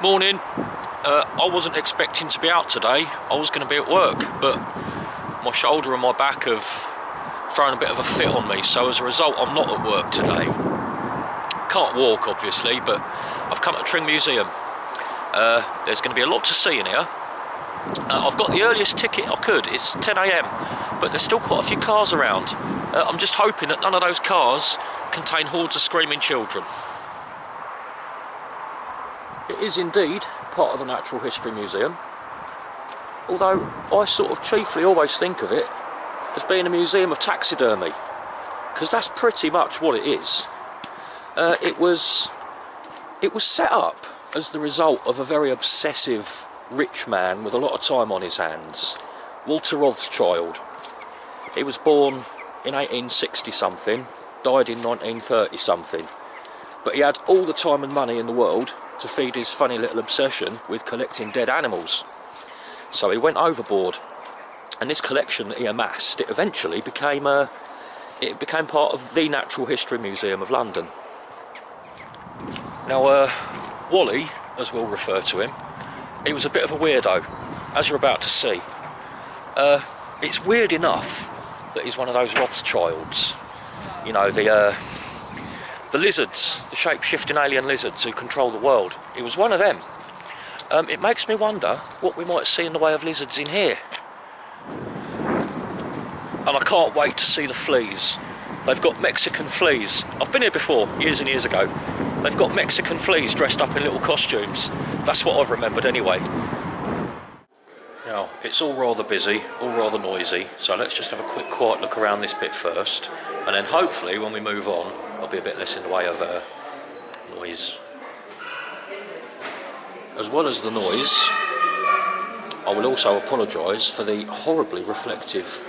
Morning. I wasn't expecting to be out today. I was going to be at work, but my shoulder and my back have thrown a bit of a fit on me, so as a result I'm not at work today. Can't walk obviously, but I've come to Tring Museum. There's going to be a lot to see in here. I've got the earliest ticket I could. It's 10 AM, but there's still quite a few cars around. I'm just hoping that none of those cars contain hordes of screaming children. It is indeed part of the Natural History Museum, although I sort of chiefly always think of it as being a museum of taxidermy, because that's pretty much what it is. It was set up as the result of a very obsessive rich man with a lot of time on his hands, Walter Rothschild. He was born in 1860 something, died in 1930 something, but he had all the time and money in the world to feed his funny little obsession with collecting dead animals. So he went overboard, and this collection that he amassed, it eventually became part of the Natural History Museum of London. Now, Wally, as we'll refer to him, he was a bit of a weirdo, as you're about to see. It's weird enough that he's one of those Rothschilds, you know, the lizards, the shape-shifting alien lizards who control the world. He was one of them. It makes me wonder what we might see in the way of lizards in here. And I can't wait to see the fleas. They've got Mexican fleas. I've been here before, years and years ago. They've got Mexican fleas dressed up in little costumes. That's what I've remembered anyway. Now, it's all rather busy, all rather noisy, so let's just have a quick quiet look around this bit first, and then hopefully when we move on, there'll be a bit less in the way of noise. As well as the noise, I will also apologise for the horribly reflective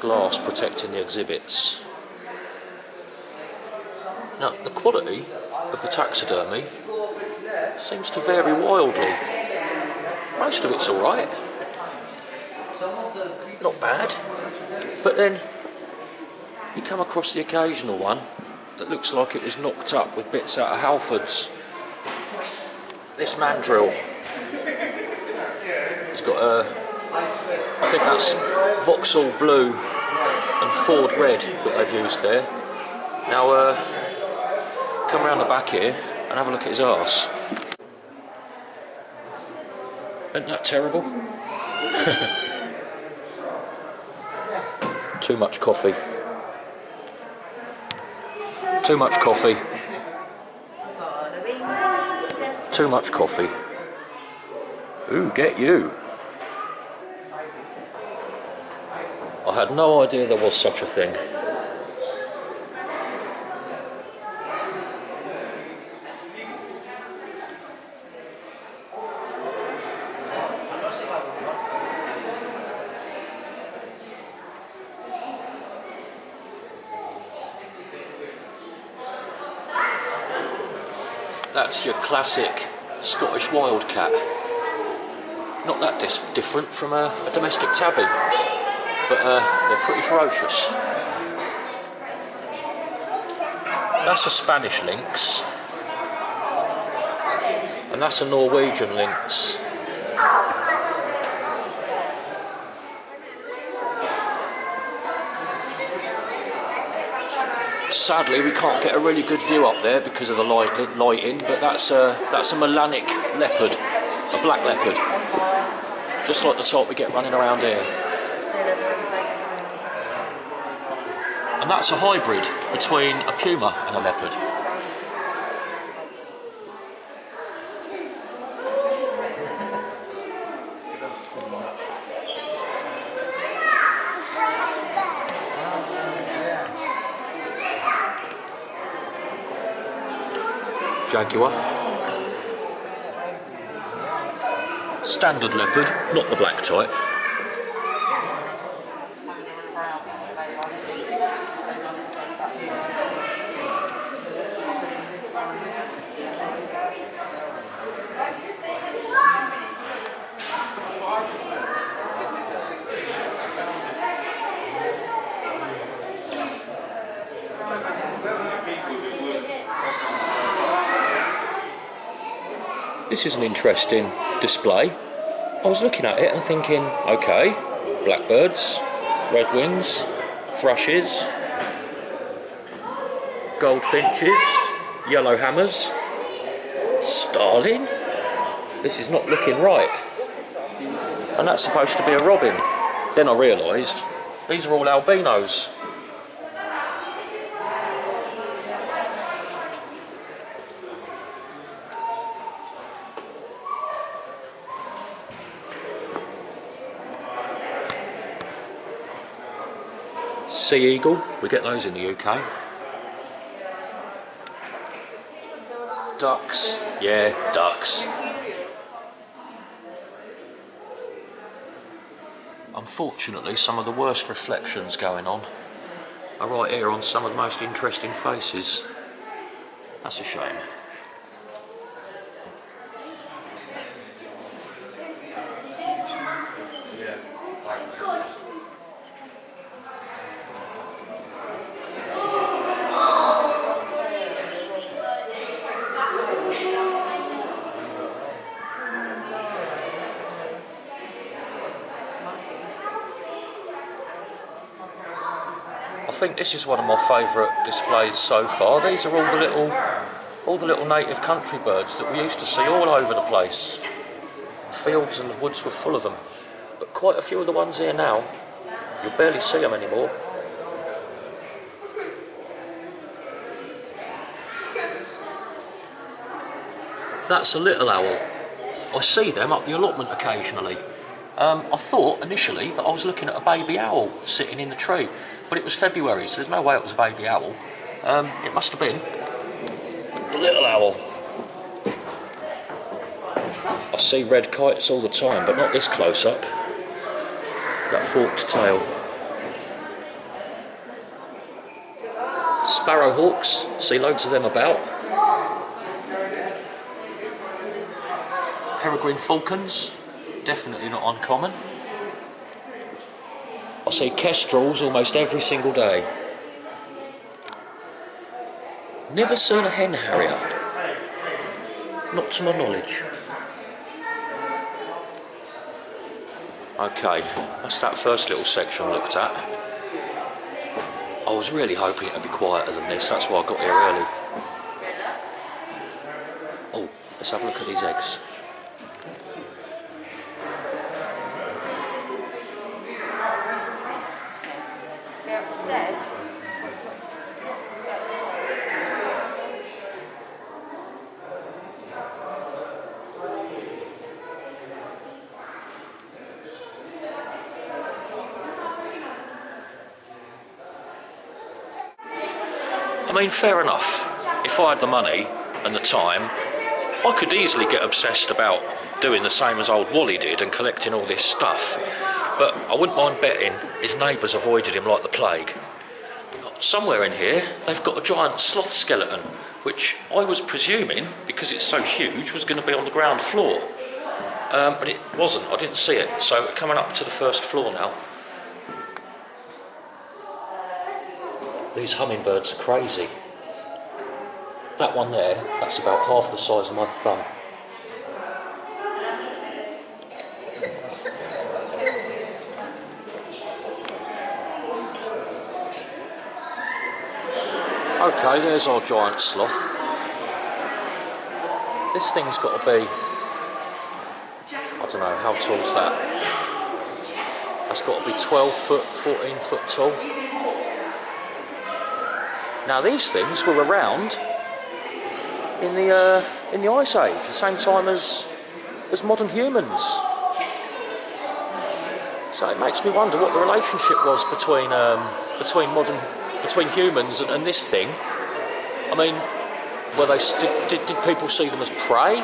glass protecting the exhibits. Now, the quality of the taxidermy seems to vary wildly. Most of it's alright, not bad, but then you come across the occasional one that looks like it was knocked up with bits out of Halfords. This mandrill, it's got I think that's Vauxhall blue and Ford red that they've used there. Now come around the back here and have a look at his arse. Isn't that terrible? Too much coffee. Too much coffee. Too much coffee. Ooh, get you. I had no idea there was such a thing. That's your classic Scottish wildcat. Not that different from a domestic tabby, but they're pretty ferocious. That's a Spanish lynx, and that's a Norwegian lynx. Sadly, we can't get a really good view up there because of the lighting, but that's a melanic leopard, a black leopard, just like the type we get running around here. And that's a hybrid between a puma and a leopard. Jaguar. Standard leopard, not the black type. This is an interesting display. I was looking at it and thinking, okay, blackbirds, redwings, thrushes, goldfinches, yellow hammers, starling. This is not looking right. And that's supposed to be a robin. Then I realised these are all albinos. Sea eagle, we get those in the UK. Ducks, yeah, ducks. Unfortunately, some of the worst reflections going on are right here on some of the most interesting faces. That's a shame. I think this is one of my favourite displays so far. These are all the little native country birds that we used to see all over the place. Fields and the woods were full of them, but quite a few of the ones here now, you'll barely see them anymore. That's a little owl. I see them up the allotment occasionally. I thought initially that I was looking at a baby owl sitting in the tree, but it was February, so there's no way it was a baby owl. It must have been the little owl. I see red kites all the time, but not this close up. That forked tail. Sparrowhawks, see loads of them about. Peregrine falcons, definitely not uncommon. I see kestrels almost every single day. Never seen a hen harrier, not to my knowledge. Okay, that's that first little section looked at. I was really hoping it would be quieter than this, that's why I got here early. Oh, let's have a look at these eggs. I mean, fair enough. If I had the money and the time, I could easily get obsessed about doing the same as old Wally did and collecting all this stuff. But I wouldn't mind betting his neighbours avoided him like the plague. Somewhere in here, they've got a giant sloth skeleton, which I was presuming, because it's so huge, was going to be on the ground floor. But it wasn't, I didn't see it. So we're coming up to the first floor now. These hummingbirds are crazy. That one there, that's about half the size of my thumb. Okay, there's our giant sloth. This thing's got to be, I don't know, how tall's that? That's got to be 12 foot, 14 foot tall. Now these things were around in the Ice Age, the same time as modern humans. So it makes me wonder what the relationship was between humans and this thing. I mean, did people see them as prey?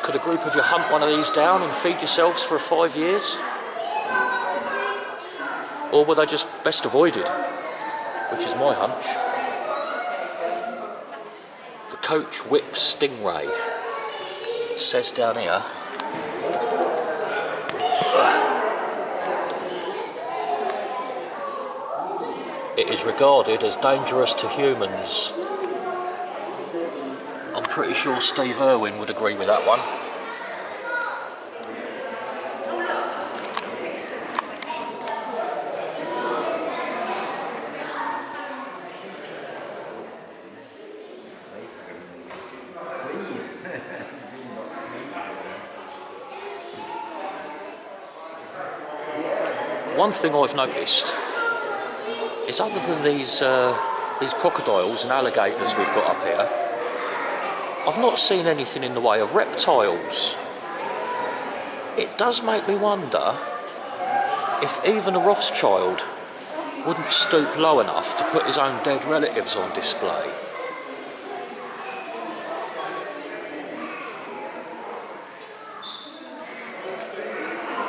Could a group of you hunt one of these down and feed yourselves for 5 years? Or were they just best avoided? Which is my hunch. The Coach Whip Stingray. It says down here. It is regarded as dangerous to humans. I'm pretty sure Steve Irwin would agree with that one. One thing I've noticed is, other than these crocodiles and alligators we've got up here, I've not seen anything in the way of reptiles. It does make me wonder if even a Rothschild wouldn't stoop low enough to put his own dead relatives on display.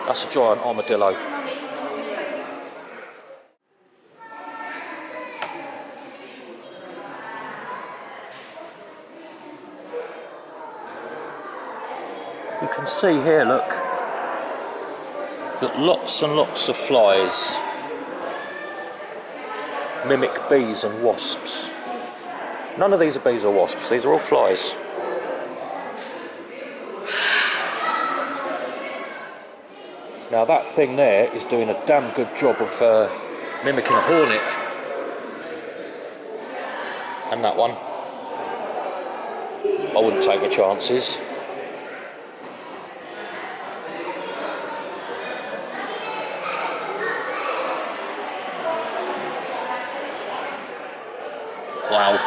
That's a giant armadillo. You can see here, look, that lots and lots of flies mimic bees and wasps. None of these are bees or wasps, these are all flies. Now that thing there is doing a damn good job of mimicking a hornet. And that one. I wouldn't take my chances. Wow.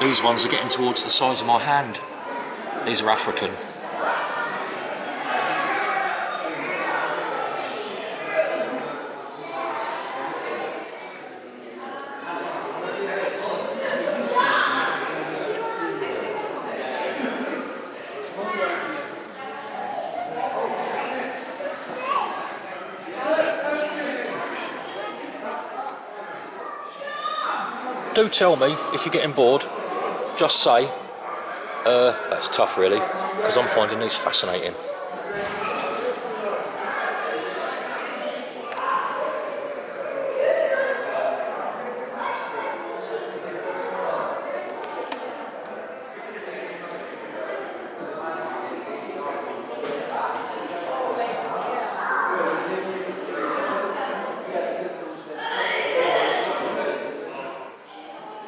These ones are getting towards the size of my hand. These are African. Do tell me if you're getting bored, just say. That's tough really, because I'm finding these fascinating.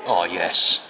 Oh yes.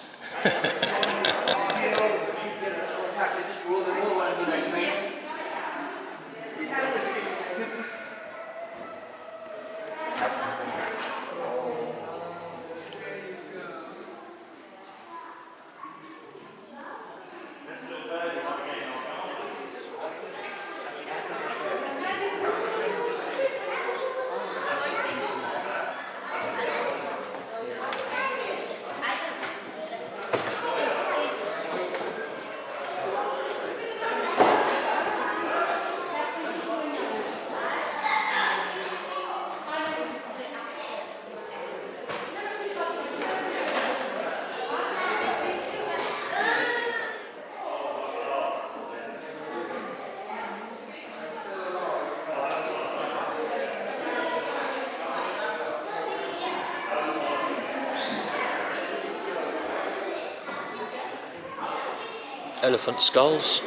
Elephant skulls,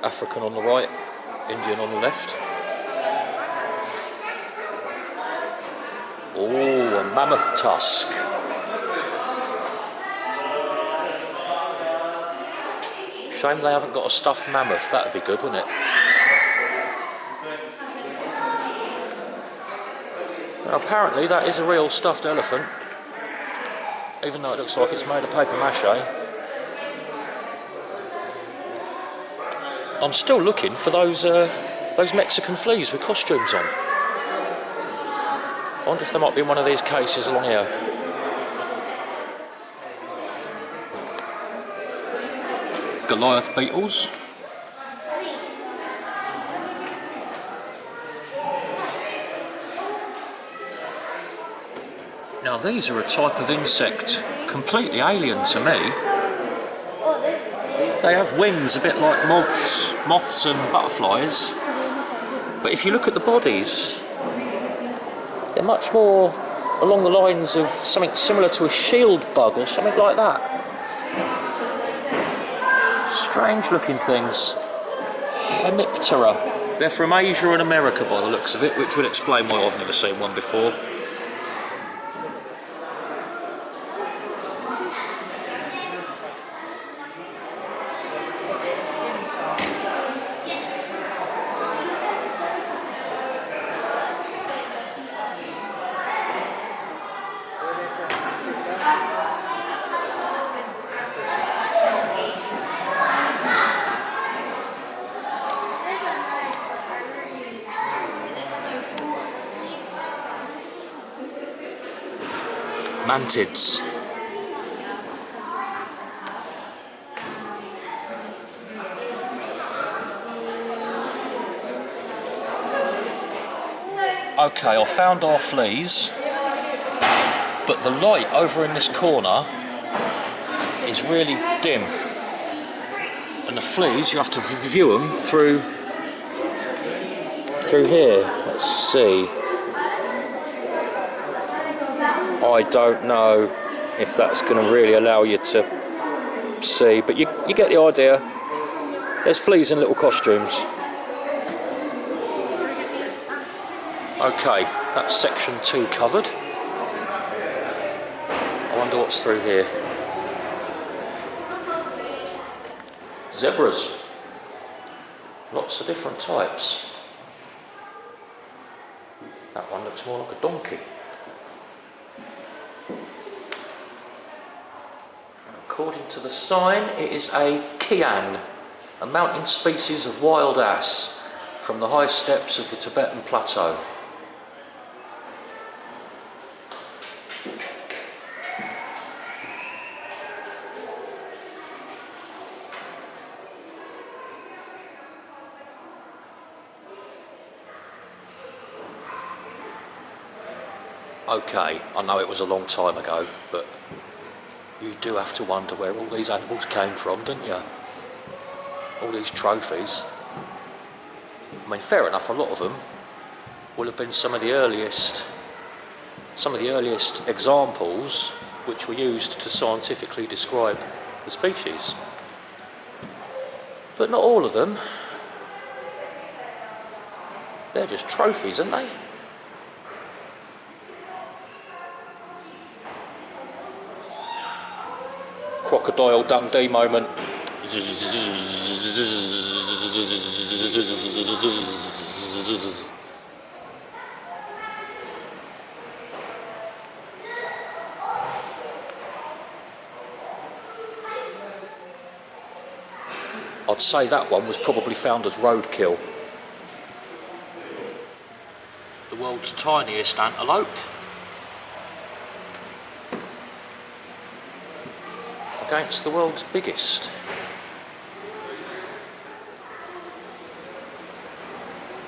African on the right, Indian on the left. Oh, a mammoth tusk. Shame they haven't got a stuffed mammoth, that'd be good, wouldn't it? Now, apparently that is a real stuffed elephant, even though it looks like it's made of paper mache. I'm still looking for those Mexican fleas with costumes on. I wonder if there might be in one of these cases along here. Goliath beetles. Now these are a type of insect completely alien to me. They have wings a bit like moths and butterflies, but if you look at the bodies, they're much more along the lines of something similar to a shield bug or something like that. Strange looking things. Hemiptera. They're from Asia and America by the looks of it, which would explain why I've never seen one before. Mantids. Okay, I found our fleas, but the light over in this corner is really dim, and the fleas, you have to view them through here. Let's see. I don't know if that's going to really allow you to see, but you get the idea. There's fleas in little costumes. Okay, that's section 2 covered. I wonder what's through here. Zebras. Lots of different types. That one looks more like a donkey. According to the sign, it is a kiang, a mountain species of wild ass from the high steppes of the Tibetan plateau. Okay, I know it was a long time ago, but you do have to wonder where all these animals came from, don't you? All these trophies. I mean, fair enough, a lot of them will have been some of the earliest examples which were used to scientifically describe the species. But not all of them. They're just trophies, aren't they? Crocodile Dundee moment. I'd say that one was probably found as roadkill. The world's tiniest antelope. Against the world's biggest.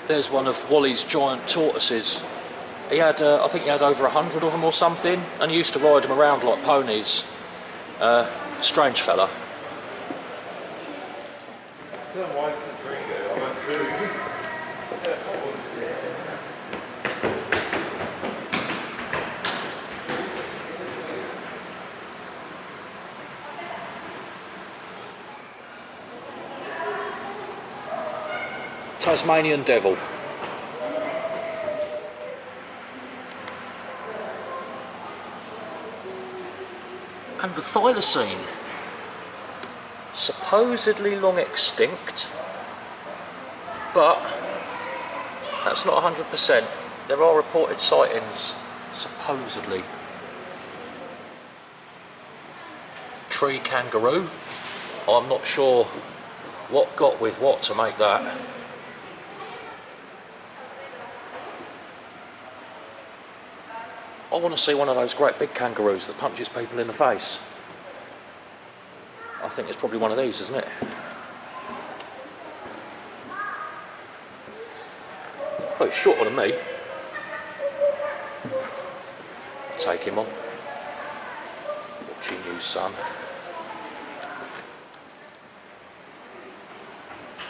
There's one of Wally's giant tortoises. He had, I think he had over 100 of them or something, and he used to ride them around like ponies. Strange fella. Tasmanian devil. And the thylacine, supposedly long extinct, but that's not 100%. There are reported sightings, supposedly. Tree kangaroo. I'm not sure what got with what to make that. I want to see one of those great big kangaroos that punches people in the face. I think it's probably one of these, isn't it? Oh, it's shorter than me. I'll take him on. Watching you, son.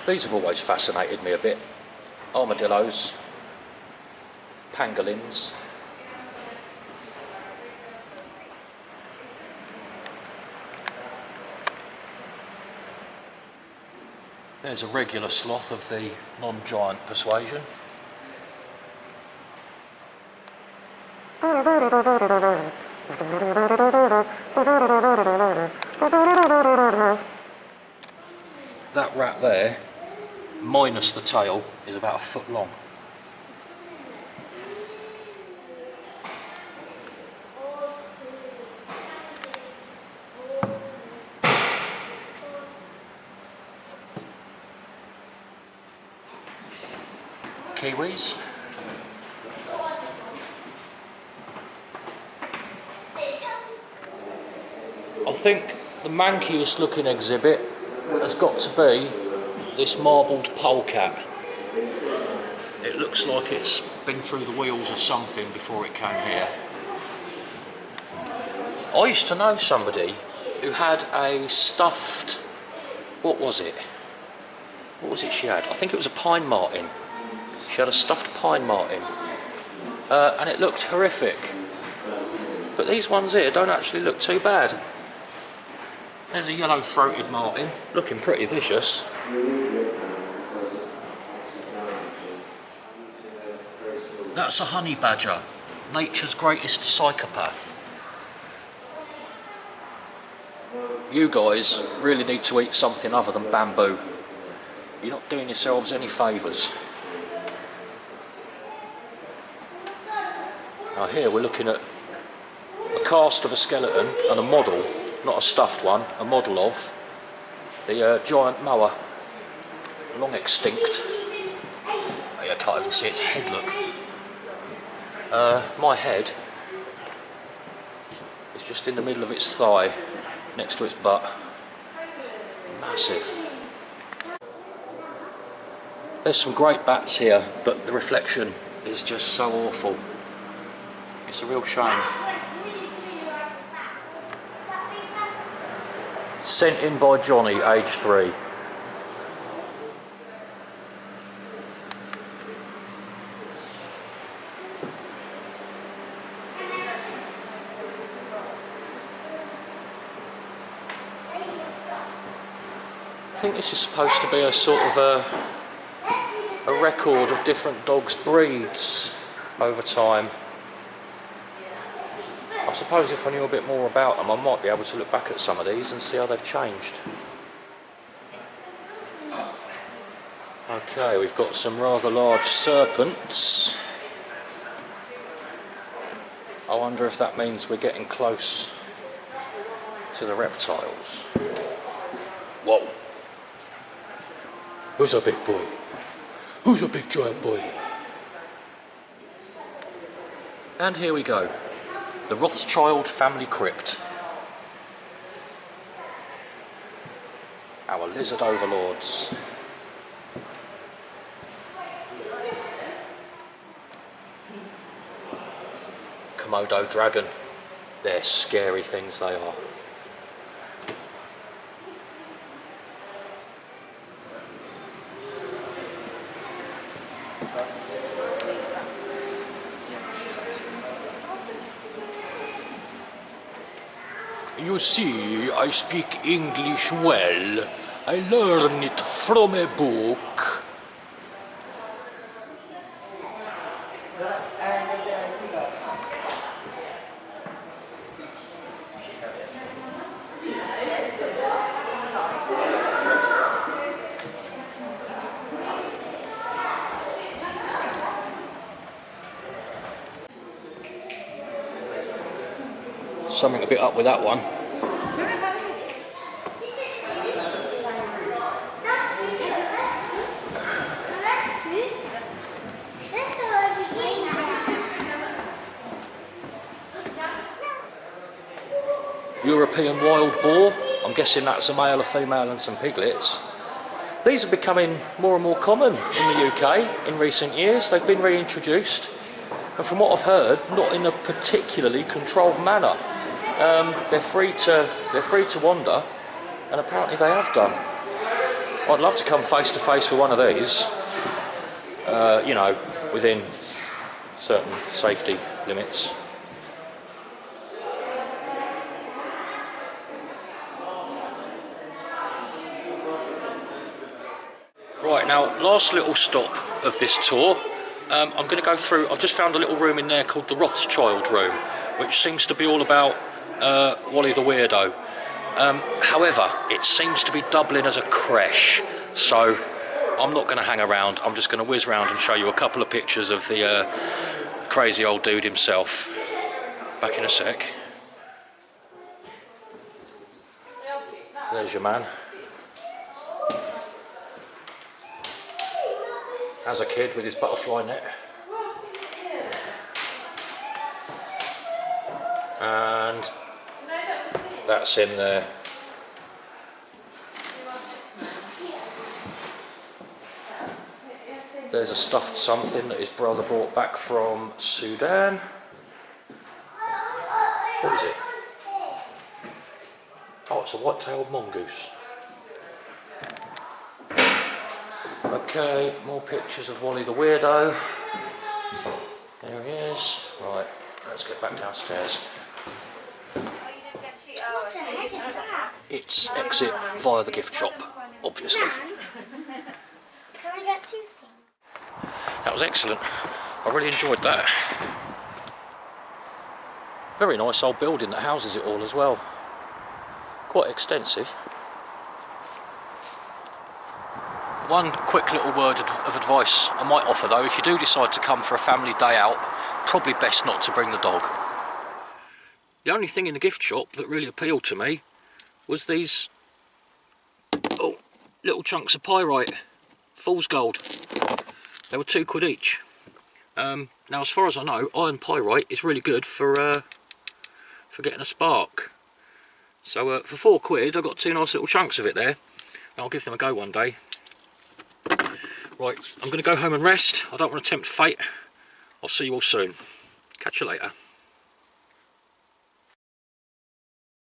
These have always fascinated me a bit. Armadillos. Pangolins. There's a regular sloth of the non-giant persuasion. That rat there, minus the tail, is about a foot long. Kiwis. I think the mankiest looking exhibit has got to be this marbled polecat. It looks like it's been through the wheels of something before it came here. I used to know somebody who had a stuffed, what was it? What was it she had? I think it was a pine marten. She had a stuffed pine marten. And it looked horrific. But these ones here don't actually look too bad. There's a yellow-throated marten, looking pretty vicious. That's a honey badger, nature's greatest psychopath. You guys really need to eat something other than bamboo. You're not doing yourselves any favours. Now here we're looking at a cast of a skeleton and a model, not a stuffed one, a model of the giant moa, long extinct. Oh, yeah, I can't even see its head, look. My head is just in the middle of its thigh, next to its butt. Massive. There's some great bats here, but the reflection is just so awful. It's a real shame. Sent in by Johnny, age 3. I think this is supposed to be a sort of a record of different dogs' breeds over time. I suppose if I knew a bit more about them, I might be able to look back at some of these and see how they've changed. Okay, we've got some rather large serpents. I wonder if that means we're getting close to the reptiles. Whoa! Who's a big boy? Who's a big giant boy? And here we go. The Rothschild family crypt. Our lizard overlords. Komodo dragon. They're scary things, they are. You see, I speak English well. I learned it from a book. Something a bit up with that one. European wild boar. I'm guessing that's a male, a female and some piglets. These are becoming more and more common in the UK in recent years. They've been reintroduced, and from what I've heard, not in a particularly controlled manner. They're free to wander, and apparently they have done. I'd love to come face to face with one of these, you know, within certain safety limits. Right, now, last little stop of this tour. I'm going to go through, I've just found a little room in there called the Rothschild room, which seems to be all about Wally the Weirdo. However, it seems to be doubling as a creche, so I'm not going to hang around. I'm just going to whiz round and show you a couple of pictures of the crazy old dude himself. Back in a sec. There's your man. As a kid with his butterfly net. And that's him there. There's a stuffed something that his brother brought back from Sudan. What is it? Oh, it's a white-tailed mongoose. Okay, more pictures of Wally the Weirdo. There he is. Right, let's get back downstairs. It's exit via the gift shop, obviously. Can I get 2 things? That was excellent. I really enjoyed that. Very nice old building that houses it all as well. Quite extensive. One quick little word of advice I might offer though, if you do decide to come for a family day out, probably best not to bring the dog. The only thing in the gift shop that really appealed to me was these little chunks of pyrite, fool's gold. They were £2 each. Now as far as I know, iron pyrite is really good for getting a spark. So for £4 I got 2 nice little chunks of it there. I'll give them a go one day. Right, I'm going to go home and rest. I don't want to tempt fate. I'll see you all soon. Catch you later.